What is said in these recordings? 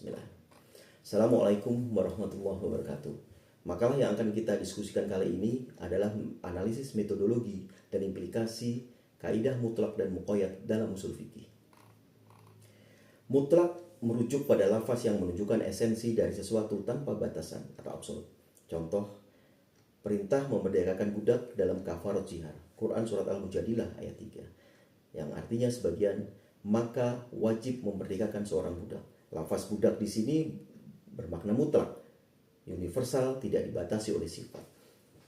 Bismillah. Assalamualaikum warahmatullahi wabarakatuh. Makalah yang akan kita diskusikan kali ini adalah analisis metodologi dan implikasi kaidah mutlak dan muqayyad dalam usul fikih. Mutlak merujuk pada lafaz yang menunjukkan esensi dari sesuatu tanpa batasan atau absolut. Contoh, perintah memerdekakan budak dalam kafarat jihar, Quran Surat Al-Mujadilah ayat 3, yang artinya sebagian, maka wajib memerdekakan seorang budak. Lafaz budak di sini bermakna mutlak, universal, tidak dibatasi oleh sifat.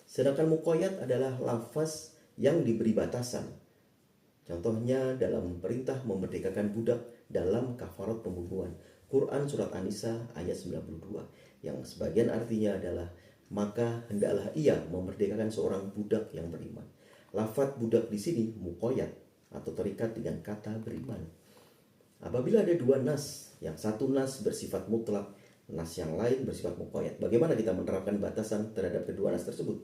Sedangkan muqayyad adalah lafaz yang diberi batasan. Contohnya dalam perintah memerdekakan budak dalam kafarat pembunuhan, Quran Surat An-Nisa ayat 92, yang sebagian artinya adalah maka hendaklah ia memerdekakan seorang budak yang beriman. Lafaz budak di sini muqayyad atau terikat dengan kata beriman. Apabila ada dua nas, yang satu nas bersifat mutlak, nas yang lain bersifat muqayyad, bagaimana kita menerapkan batasan terhadap kedua nas tersebut?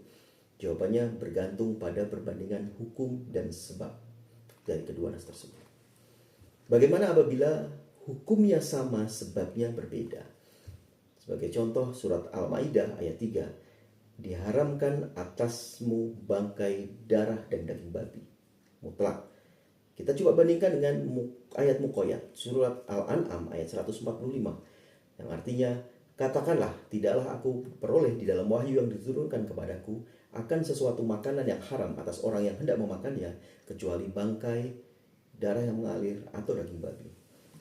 Jawabannya bergantung pada perbandingan hukum dan sebab dari kedua nas tersebut. Bagaimana apabila hukumnya sama, sebabnya berbeda? Sebagai contoh, surat Al-Maidah ayat 3, diharamkan atasmu bangkai, darah, dan daging babi. Mutlak. Kita coba bandingkan dengan ayat muqayyad, surat Al-An'am ayat 145, yang artinya, katakanlah, tidaklah aku peroleh di dalam wahyu yang diturunkan kepadaku akan sesuatu makanan yang haram atas orang yang hendak memakannya, kecuali bangkai, darah yang mengalir, atau daging babi.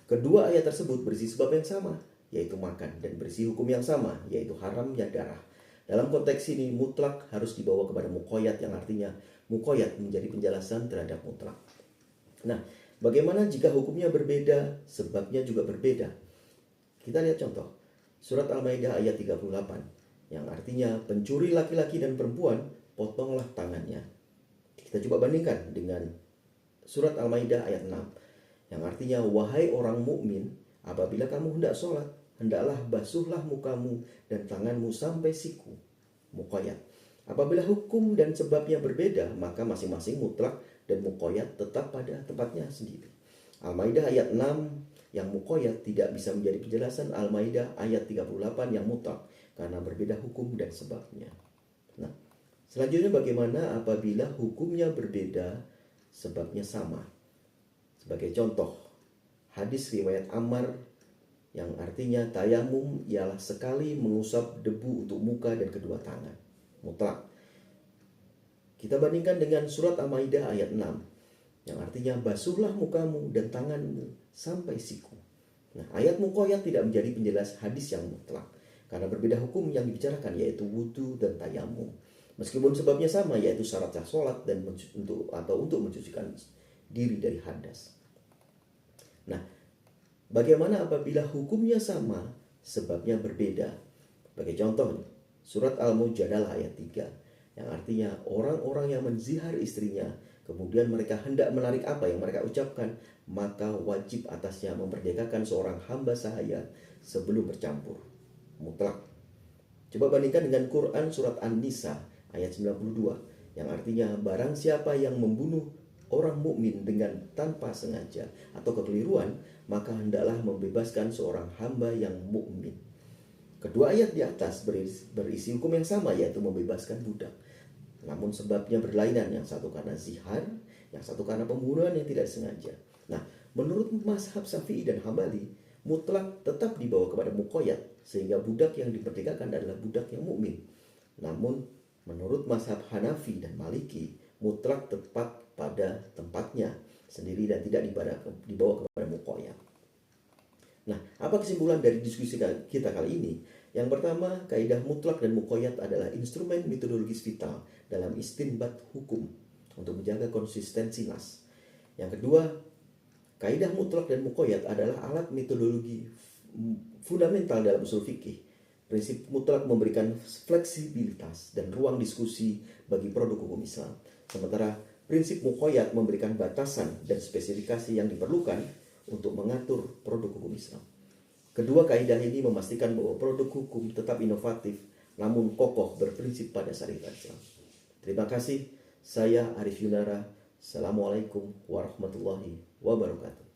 Kedua ayat tersebut berisi sebab yang sama, yaitu makan, dan berisi hukum yang sama, yaitu haramnya darah. Dalam konteks ini, mutlak harus dibawa kepada muqayyad, yang artinya muqayyad menjadi penjelasan terhadap mutlak. Nah, bagaimana jika hukumnya berbeda, sebabnya juga berbeda? Kita lihat contoh, surat Al-Maidah ayat 38, yang artinya pencuri laki-laki dan perempuan, potonglah tangannya. Kita coba bandingkan dengan surat Al-Maidah ayat 6, yang artinya, wahai orang mukmin, apabila kamu hendak sholat, hendaklah basuhlah mukamu dan tanganmu sampai siku. Muqayyad. Apabila hukum dan sebabnya berbeda, maka masing-masing mutlak dan muqayyad tetap pada tempatnya sendiri. Al-Maidah ayat 6 yang muqayyad tidak bisa menjadi penjelasan Al-Maidah ayat 38 yang mutlak karena berbeda hukum dan sebabnya. Nah, selanjutnya bagaimana apabila hukumnya berbeda, sebabnya sama? Sebagai contoh, hadis riwayat Ammar yang artinya tayamum ialah sekali mengusap debu untuk muka dan kedua tangan. Mutlak. Kita bandingkan dengan surat Al-Maidah ayat 6 yang artinya basuhlah mukamu dan tanganmu sampai siku. Nah, ayat muqayyad tidak menjadi penjelas hadis yang mutlak karena berbeda hukum yang dibicarakan, yaitu wudu dan tayamum. Meskipun sebabnya sama, yaitu syarat sah sholat dan untuk mencucikan diri dari hadas. Nah, bagaimana apabila hukumnya sama, sebabnya berbeda? Sebagai contoh, surat Al-Mujadalah ayat 3, yang artinya orang-orang yang menzihar istrinya, kemudian mereka hendak menarik apa yang mereka ucapkan, maka wajib atasnya memerdekakan seorang hamba sahaya sebelum bercampur. Mutlak. Coba bandingkan dengan Quran Surat An-Nisa ayat 92, yang artinya barang siapa yang membunuh orang mukmin dengan tanpa sengaja atau kekeliruan, maka hendaklah membebaskan seorang hamba yang mukmin. Kedua ayat di atas berisi hukum yang sama, yaitu membebaskan budak. Namun sebabnya berlainan, yang satu karena zihar, yang satu karena pembunuhan yang tidak sengaja. Nah, menurut mazhab Syafi'i dan Hambali, mutlak tetap dibawa kepada muqayyad, sehingga budak yang diperdekakan adalah budak yang mukmin. Namun menurut mazhab Hanafi dan Maliki, mutlak tepat pada tempatnya sendiri dan tidak dibawa kepada muqayyad. Nah, apa kesimpulan dari diskusi kita kali ini? Yang pertama, kaidah mutlak dan muqayyad adalah instrumen metodologis vital dalam istinbat hukum untuk menjaga konsistensi nas. Yang kedua, kaidah mutlak dan muqayyad adalah alat metodologi fundamental dalam usul fikih. Prinsip mutlak memberikan fleksibilitas dan ruang diskusi bagi produk hukum Islam. Sementara prinsip muqayyad memberikan batasan dan spesifikasi yang diperlukan untuk mengatur produk hukum Islam. Kedua kaidah ini memastikan bahwa produk hukum tetap inovatif namun kokoh berprinsip pada syariat Islam. Terima kasih. Saya Arif Yunara. Assalamualaikum warahmatullahi wabarakatuh.